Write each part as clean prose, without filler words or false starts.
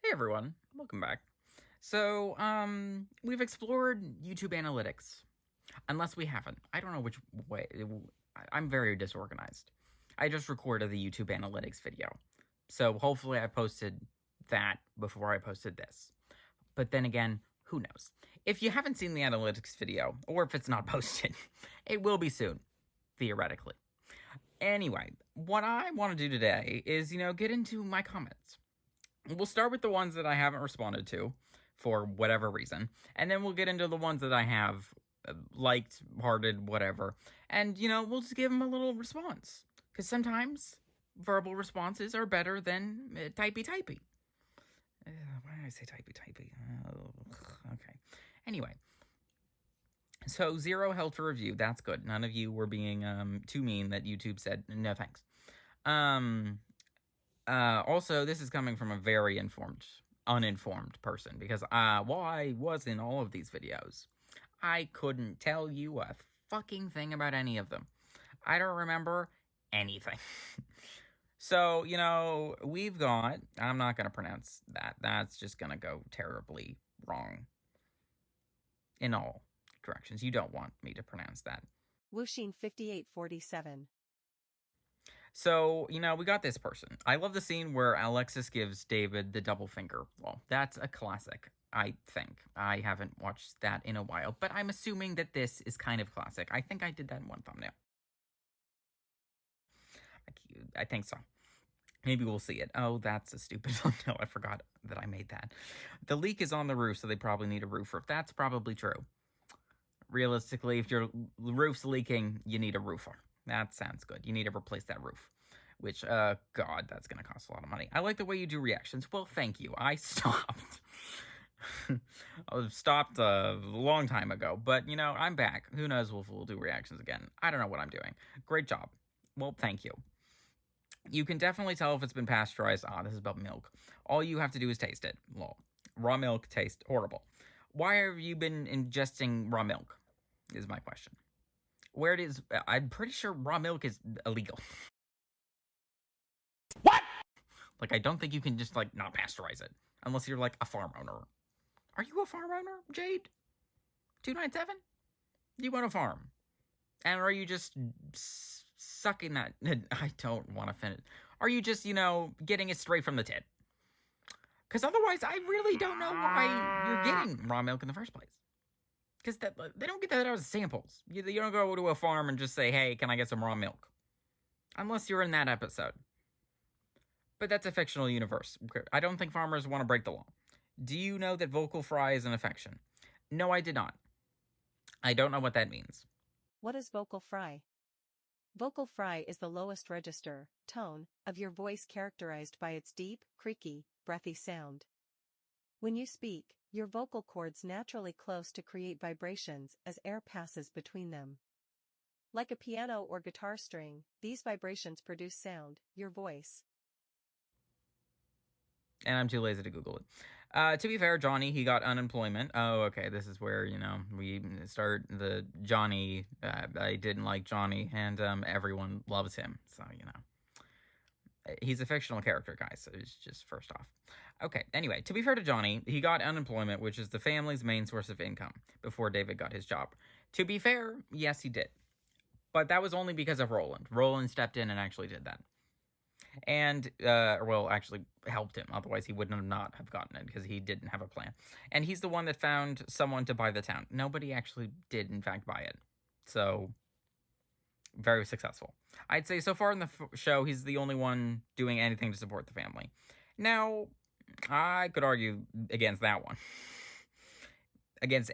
Hey everyone, welcome back. So, we've explored YouTube analytics. Unless we haven't. I don't know which way. I'm very disorganized. I just recorded the YouTube analytics video. So hopefully I posted that before I posted this. But then again, who knows? If you haven't seen the analytics video, or if it's not posted, it will be soon, theoretically. Anyway, what I want to do today is, get into my comments. We'll start with the ones that I haven't responded to for whatever reason, and then we'll get into the ones that I have liked, hearted, whatever, and we'll just give them a little response because sometimes verbal responses are better than typey. Why did I say typey? Okay. Anyway, so 0 held for review. That's good. None of you were being too mean that YouTube said no thanks. Also, this is coming from a very uninformed person because while I was in all of these videos, I couldn't tell you a fucking thing about any of them. I don't remember anything. So, we've got, I'm not going to pronounce that. That's just going to go terribly wrong in all directions. You don't want me to pronounce that. Wuxing 5847. So, we got this person. I love the scene where Alexis gives David the double finger. Well, that's a classic, I think. I haven't watched that in a while, but I'm assuming that this is kind of classic. I think I did that in one thumbnail. I think so. Maybe we'll see it. Oh, that's a stupid thumbnail. I forgot that I made that. The leak is on the roof, so they probably need a roofer. That's probably true. Realistically, if your roof's leaking, you need a roofer. That sounds good. You need to replace that roof. Which, God, that's going to cost a lot of money. I like the way you do reactions. Well, thank you. I stopped. I stopped a long time ago. But, I'm back. Who knows if we'll do reactions again. I don't know what I'm doing. Great job. Well, thank you. You can definitely tell if it's been pasteurized. This is about milk. All you have to do is taste it. Lol. Raw milk tastes horrible. Why have you been ingesting raw milk? Is my question. Where it is, I'm pretty sure raw milk is illegal. What? Like, I don't think you can just, not pasteurize it. Unless you're, a farm owner. Are you a farm owner, Jade? 297? You want a farm? And are you just sucking that? I don't want to finish. Are you just, getting it straight from the tin? Because otherwise, I really don't know why you're getting raw milk in the first place. Because they don't get that out of samples. You don't go to a farm and just say, hey, can I get some raw milk? Unless you're in that episode. But that's a fictional universe. I don't think farmers want to break the law. Do you know that vocal fry is an affection? No, I did not. I don't know what that means. What is vocal fry? Vocal fry is the lowest register, tone, of your voice characterized by its deep, creaky, breathy sound. When you speak, your vocal cords naturally close to create vibrations as air passes between them. Like a piano or guitar string, these vibrations produce sound, your voice. And I'm too lazy to Google it. To be fair, Johnny, he got unemployment. Oh, okay, this is where, we start the Johnny. I didn't like Johnny, and everyone loves him. So, he's a fictional character, guys, so it's just first off. Okay, anyway, to be fair to Johnny, he got unemployment, which is the family's main source of income, before David got his job. To be fair, yes, he did. But that was only because of Roland. Roland stepped in and actually did that. And, actually helped him. Otherwise, he would not have gotten it because he didn't have a plan. And he's the one that found someone to buy the town. Nobody actually did, in fact, buy it. So, very successful. I'd say so far in the show, he's the only one doing anything to support the family. Now, I could argue against that one. Against,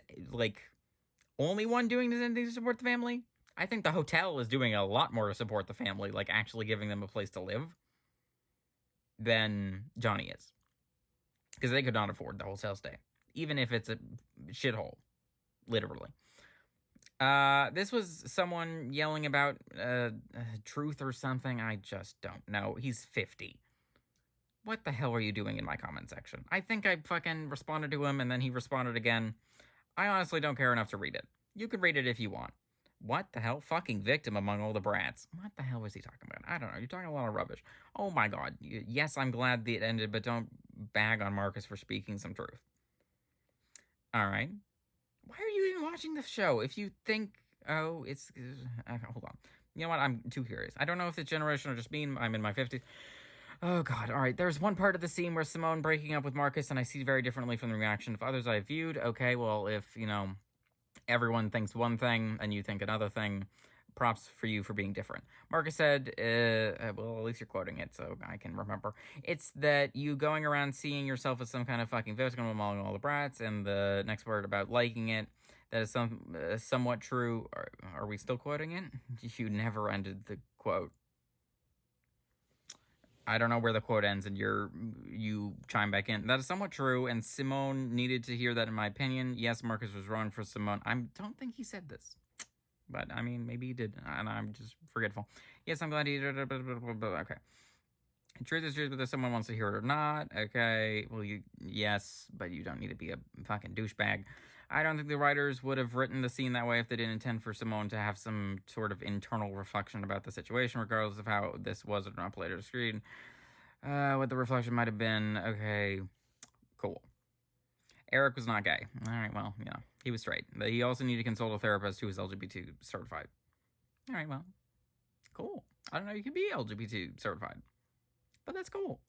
only one doing anything to support the family? I think the hotel is doing a lot more to support the family, actually giving them a place to live, than Johnny is. Because they could not afford the hotel stay. Even if it's a shithole. Literally. This was someone yelling about truth or something. I just don't know. He's 50. What the hell are you doing in my comment section? I think I fucking responded to him and then he responded again. I honestly don't care enough to read it. You can read it if you want. What the hell? Fucking victim among all the brats. What the hell was he talking about? I don't know. You're talking a lot of rubbish. Oh my god. Yes, I'm glad that it ended, but don't bag on Marcus for speaking some truth. All right. Why are you even watching this show? If you think, oh, it's... hold on. You know what? I'm too curious. I don't know if it's generational or just me. I'm in my 50s. Oh, God. All right. There's one part of the scene where Simone breaking up with Marcus, and I see very differently from the reaction of others I viewed. Okay, well, if, you know, everyone thinks one thing and you think another thing, props for you for being different. Marcus said, well, at least you're quoting it, so I can remember. It's that you going around seeing yourself as some kind of fucking victim among all the brats, and the next word about liking it, that is somewhat true. Are we still quoting it? You never ended the quote. I don't know where the quote ends, and you chime back in. That is somewhat true, and Simone needed to hear that, in my opinion. Yes, Marcus was wrong for Simone. I don't think he said this. But, I mean, maybe he did, and I'm just forgetful. Yes, I'm glad he did. Okay. Truth is truth, whether someone wants to hear it or not. Okay. Well, yes, but you don't need to be a fucking douchebag. I don't think the writers would have written the scene that way if they didn't intend for Simone to have some sort of internal reflection about the situation, regardless of how this was or not played or screen. What the reflection might have been. Okay. Cool. Eric was not gay. All right, well, you know, he was straight. But he also needed to consult a therapist who was LGBT certified. All right, well, cool. I don't know, you can be LGBT certified. But that's cool.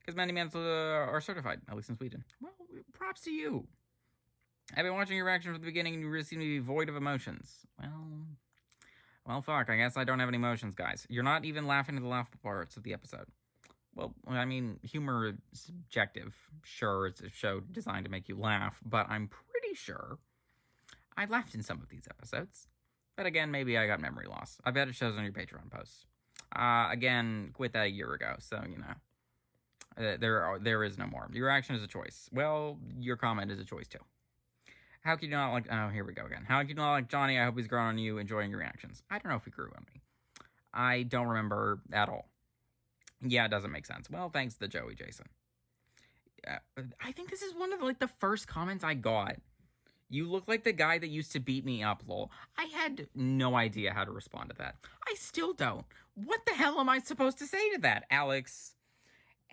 Because many men are certified, at least in Sweden. Well, props to you. I've been watching your reaction from the beginning and you really seem to be void of emotions. Well, fuck, I guess I don't have any emotions, guys. You're not even laughing at the laughable parts of the episode. Well, I mean, humor is subjective. Sure, it's a show designed to make you laugh, but I'm pretty sure I laughed in some of these episodes. But again, maybe I got memory loss. I bet it shows on your Patreon posts. Again, quit that a year ago, so, you know. There is no more. Your action is a choice. Well, your comment is a choice, too. How can you not like... Oh, here we go again. How can you not like Johnny? I hope he's grown on you, enjoying your reactions. I don't know if he grew on me. I don't remember at all. Yeah, it doesn't make sense. Well, thanks to Joey Jason. I think this is one of the first comments I got. You look like the guy that used to beat me up, lol. I had no idea how to respond to that. I still don't. What the hell am I supposed to say to that? Alex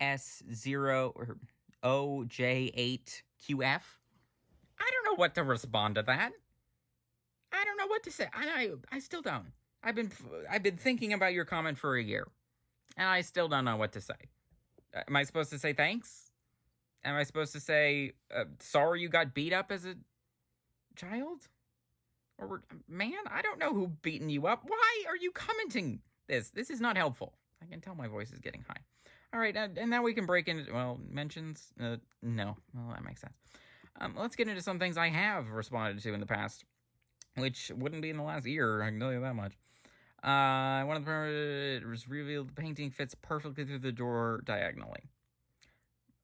S0 or OJ8QF? I don't know what to respond to that. I don't know what to say. I still don't. I've been thinking about your comment for a year. And I still don't know what to say. Am I supposed to say thanks? Am I supposed to say, sorry you got beat up as a child? Or, man, I don't know who beaten you up. Why are you commenting this? This is not helpful. I can tell my voice is getting high. All right, and now we can break into, well, mentions? No. Well, that makes sense. Let's get into some things I have responded to in the past, which wouldn't be in the last year, I can tell you that much. One of the was revealed the painting fits perfectly through the door diagonally.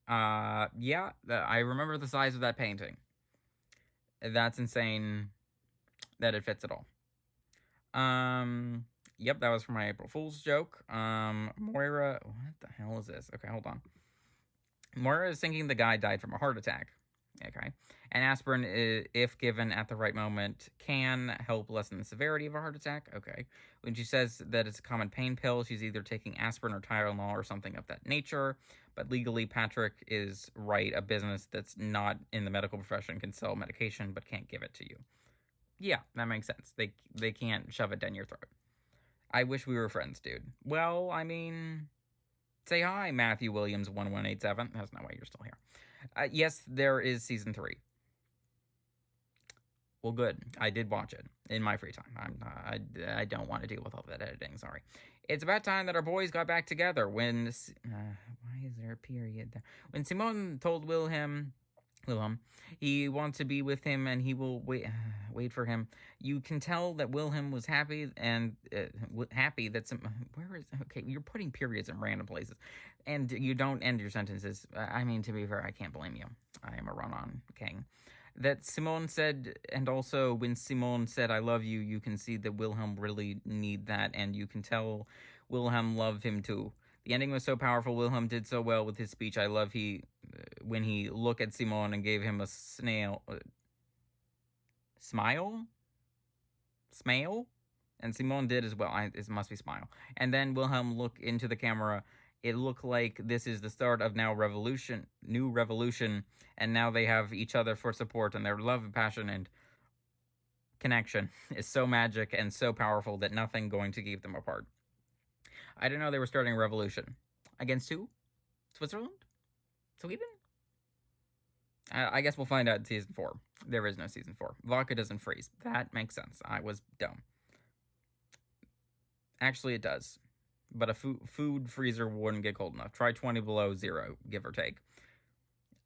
Yeah, I remember the size of that painting. That's insane that it fits at all. Yep, that was for my April Fool's joke. Moira, what the hell is this? Okay, hold on. Moira is thinking the guy died from a heart attack. Okay. And aspirin, if given at the right moment, can help lessen the severity of a heart attack. Okay. When she says that it's a common pain pill, she's either taking aspirin or Tylenol or something of that nature. But legally, Patrick is right. A business that's not in the medical profession can sell medication but can't give it to you. Yeah, that makes sense. They can't shove it down your throat. I wish we were friends, dude. Well, I mean, say hi, Matthew Williams 1187. That's not why you're still here. Yes, there is season 3. Well, good. I did watch it in my free time. I don't want to deal with all that editing. Sorry. It's about time that our boys got back together. When why is there a period there? When Simone told Wilhelm he wants to be with him and he will wait for him. You can tell that Wilhelm was happy and happy that okay, you're putting periods in random places and you don't end your sentences. I mean, to be fair, I can't blame you. I am a run-on king. That Simone said, and also when Simone said, I love you, you can see that Wilhelm really need that, and you can tell Wilhelm loved him too. The ending was so powerful. Wilhelm did so well with his speech. I love when he looked at Simone and gave him a smile? And Simone did as well. It must be smile. And then Wilhelm looked into the camera it looked like this is the start of new revolution, and now they have each other for support, and their love and passion and connection is so magic and so powerful that nothing going to keep them apart. I didn't know they were starting a revolution. Against who? Switzerland? Sweden? I guess we'll find out in season 4. There is no season 4. Vodka doesn't freeze. That makes sense. I was dumb. Actually, it does. But a food freezer wouldn't get cold enough. Try 20 below 0, give or take.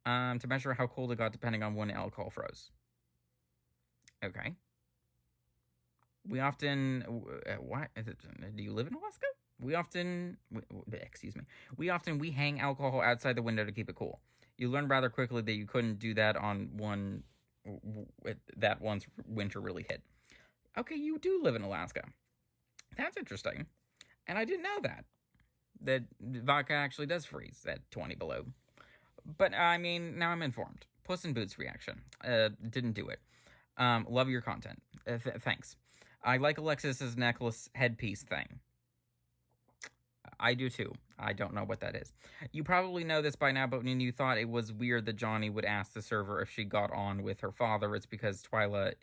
To measure how cold it got depending on when alcohol froze. Okay. We often... what? Do you live in Alaska? We often hang alcohol outside the window to keep it cool. You learn rather quickly that you couldn't do that on once winter really hit. Okay, you do live in Alaska. That's interesting. And I didn't know that vodka actually does freeze at 20 below. But, I mean, now I'm informed. Puss in Boots reaction. Didn't do it. Love your content. Thanks. I like Alexis's necklace headpiece thing. I do too. I don't know what that is. You probably know this by now, but when you thought it was weird that Johnny would ask the server if she got on with her father, it's because Twyla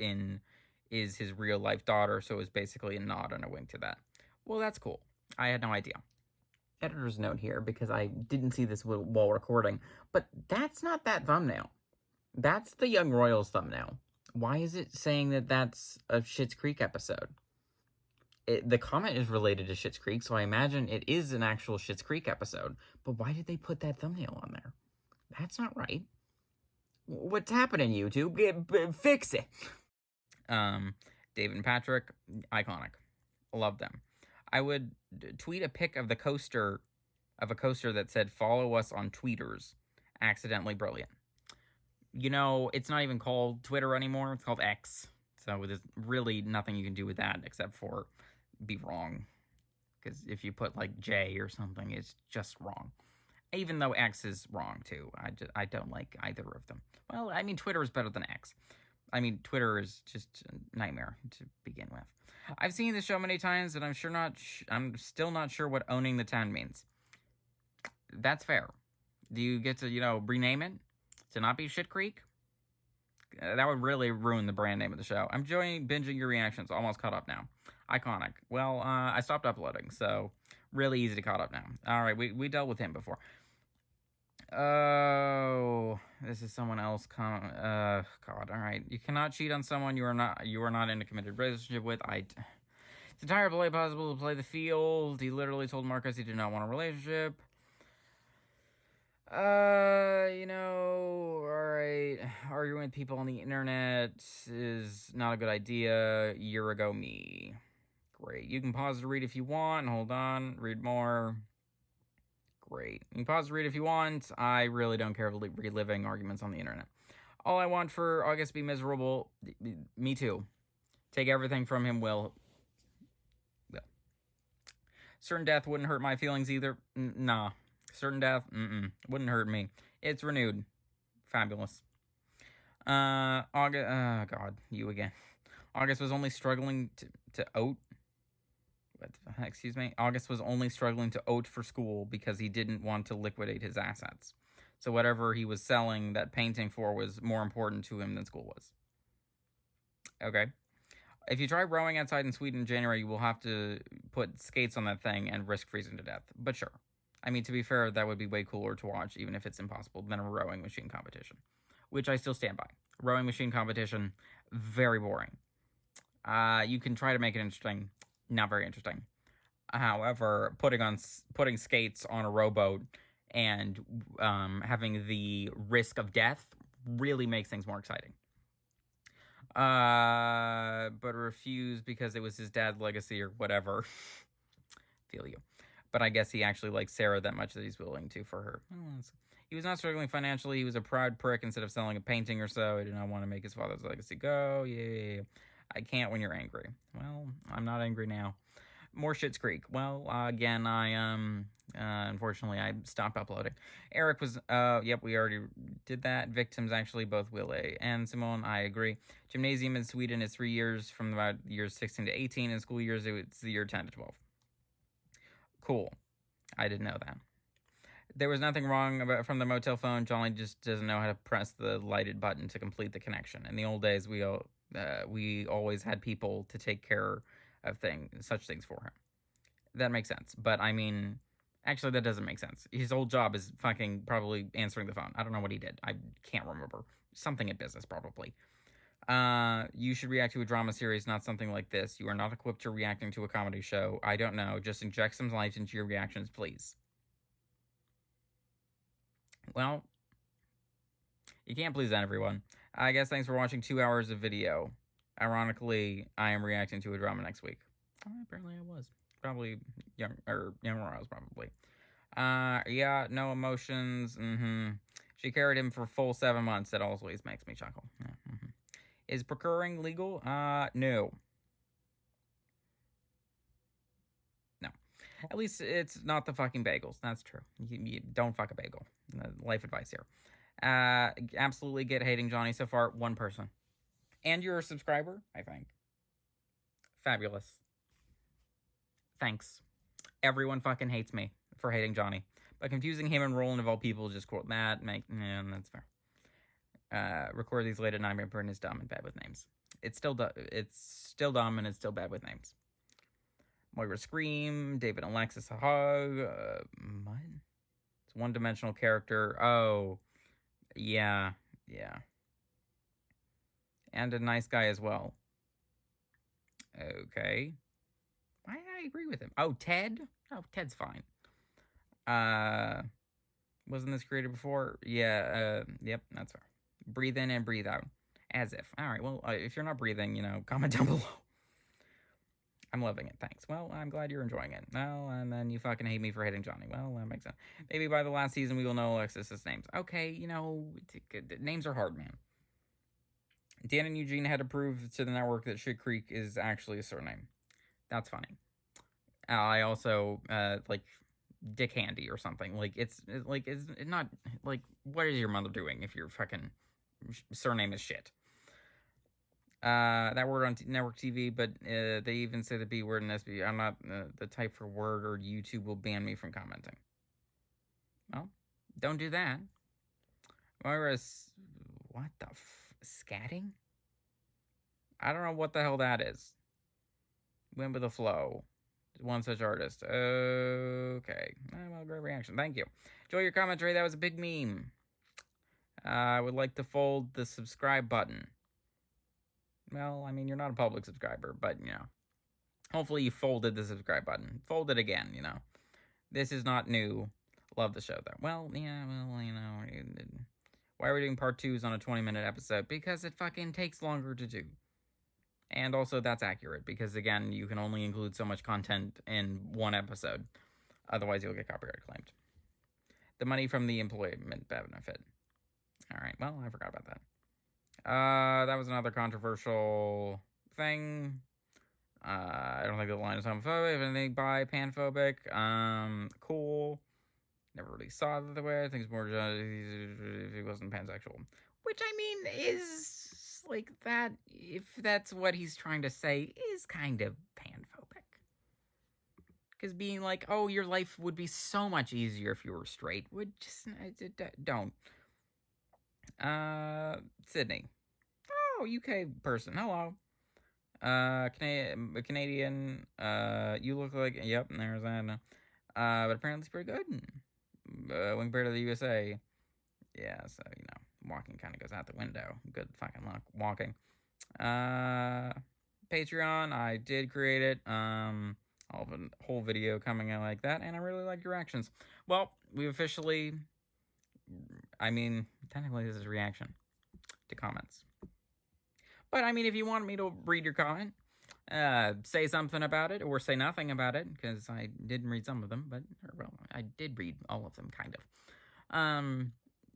is his real-life daughter, so it's basically a nod and a wink to that. Well, that's cool. I had no idea. Editor's note here, because I didn't see this while recording, but that's not that thumbnail. That's the Young Royals thumbnail. Why is it saying that that's a Schitt's Creek episode? The comment is related to Schitt's Creek, so I imagine it is an actual Schitt's Creek episode. But why did they put that thumbnail on there? That's not right. What's happening, YouTube? Fix it. David and Patrick, iconic. Love them. I would tweet a pic of a coaster that said, "Follow us on Tweeters." Accidentally brilliant. You know, it's not even called Twitter anymore. It's called X. So there's really nothing you can do with that except for be wrong. Because if you put like J or something, it's just wrong. Even though X is wrong too. I don't like either of them. Well, I mean, Twitter is better than X. I mean, Twitter is just a nightmare to begin with. I've seen this show many times, and I'm still not sure what owning the town means. That's fair. Do you get to, rename it to not be Shit Creek? That would really ruin the brand name of the show. I'm enjoying binging your reactions. Almost caught up now. Iconic. Well, I stopped uploading, so really easy to caught up now. All right, we dealt with him before. Oh, this is someone else. God, all right. You cannot cheat on someone you are not in a committed relationship with. It's entirely possible to play the field. He literally told Marcus he did not want a relationship. Alright. Arguing with people on the internet is not a good idea. Year ago me. Great. You can pause to read if you want. Hold on. Read more. Great. You can pause to read if you want. I really don't care about reliving arguments on the internet. All I want for August to be miserable. Me too. Take everything from him, Will. Certain death wouldn't hurt my feelings either. Nah. Certain death, wouldn't hurt me. It's renewed. Fabulous. August, God, you again. August was only struggling to oat. Excuse me. August was only struggling to oat for school because he didn't want to liquidate his assets. So whatever he was selling that painting for was more important to him than school was. Okay. If you try rowing outside in Sweden in January, you will have to put skates on that thing and risk freezing to death. But sure. I mean, to be fair, that would be way cooler to watch, even if it's impossible, than a rowing machine competition. Which I still stand by. Rowing machine competition, very boring. You can try to make it interesting, not very interesting. However, putting skates on a rowboat and having the risk of death really makes things more exciting. But refused because it was his dad's legacy or whatever. Feel you. But I guess he actually likes Sarah that much that he's willing to for her. He was not struggling financially. He was a proud prick. Instead of selling a painting or so, he did not want to make his father's legacy go. Yeah. I can't when you're angry. Well, I'm not angry now. More Schitt's Creek. Well, again, unfortunately, I stopped uploading. Eric was, yep, we already did that. Victims, actually, both Wille and Simone, I agree. Gymnasium in Sweden is 3 years from about years 16 to 18. In school years, it's the year 10 to 12. Cool. I didn't know that. There was nothing wrong from the motel phone. Johnny just doesn't know how to press the lighted button to complete the connection. In the old days, we always had people to take care of such things for him. That makes sense. But I mean, actually, that doesn't make sense. His old job is fucking probably answering the phone. I don't know what he did. I can't remember. Something in business, probably. You should react to a drama series, not something like this. You are not equipped to reacting to a comedy show. I don't know. Just inject some life into your reactions, please. Well, you can't please everyone. I guess thanks for watching 2 hours of video. Ironically, I am reacting to a drama next week. Apparently I was. Probably Young Royals, probably. Yeah, no emotions. She carried him for full 7 months. That always makes me chuckle. Yeah, Is procuring legal? No. No. At least it's not the fucking bagels. That's true. You don't fuck a bagel. Life advice here. Absolutely get hating Johnny so far. One person. And you're a subscriber, I think. Fabulous. Thanks. Everyone fucking hates me for hating Johnny. But confusing him and Roland of all people, just quote that. That's fair. Record these late at night. Burn is dumb and bad with names. It's still dumb and it's still bad with names. Moira Scream, David and Alexis a hug. What? It's one-dimensional character. Oh, yeah. And a nice guy as well. Okay. Why did I agree with him? Oh, Ted? Oh, Ted's fine. Wasn't this created before? Yeah, yep, that's fair. Breathe in and breathe out. As if. All right, well, if you're not breathing, comment down below. I'm loving it, thanks. Well, I'm glad you're enjoying it. Well, and then you fucking hate me for hating Johnny. Well, that makes sense. Maybe by the last season we will know Alexis's names. Okay, names are hard, man. Dan and Eugene had to prove to the network that Shit Creek is actually a surname. That's funny. I also, Dick Handy or something. It's not, what is your mother doing if your fucking surname is shit? That word on network TV, but they even say the B word in SB. I'm not the type for word, or YouTube will ban me from commenting. Well, don't do that. Moira's, what the scatting? I don't know what the hell that is. Went with the flow. One such artist. Okay. Well, great reaction. Thank you. Enjoy your commentary. That was a big meme. I would like to fold the subscribe button. Well, I mean, you're not a public subscriber, but, hopefully you folded the subscribe button. Fold it again, This is not new. Love the show, though. Well, yeah, why are we doing part 2s on a 20-minute episode? Because it fucking takes longer to do. And also, that's accurate, because, again, you can only include so much content in one episode. Otherwise, you'll get copyright claimed. The money from the employment benefit. All right, well, I forgot about that. That was another controversial thing. I don't think the line is homophobic. If anything, bi, panphobic. Cool. Never really saw it the way. I think it's more if he wasn't pansexual. Which, I mean, is like that. If that's what he's trying to say, is kind of panphobic. Because being like, oh, your life would be so much easier if you were straight, would just don't. Sydney. Oh, UK person. Hello. Canadian. You look like, yep, there's that. But apparently it's pretty good. When compared to the USA. Yeah, so, walking kind of goes out the window. Good fucking luck walking. Patreon, I did create it. I'll have a whole video coming out like that, and I really like your reactions. Well, we officially, I mean, technically this is a reaction to comments. But, I mean, if you want me to read your comment, say something about it, or say nothing about it, because I didn't read some of them, but, well, I did read all of them, kind of.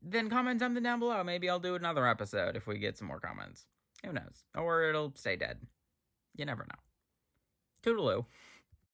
Then comment something down below. Maybe I'll do another episode if we get some more comments. Who knows? Or it'll stay dead. You never know. Toodaloo.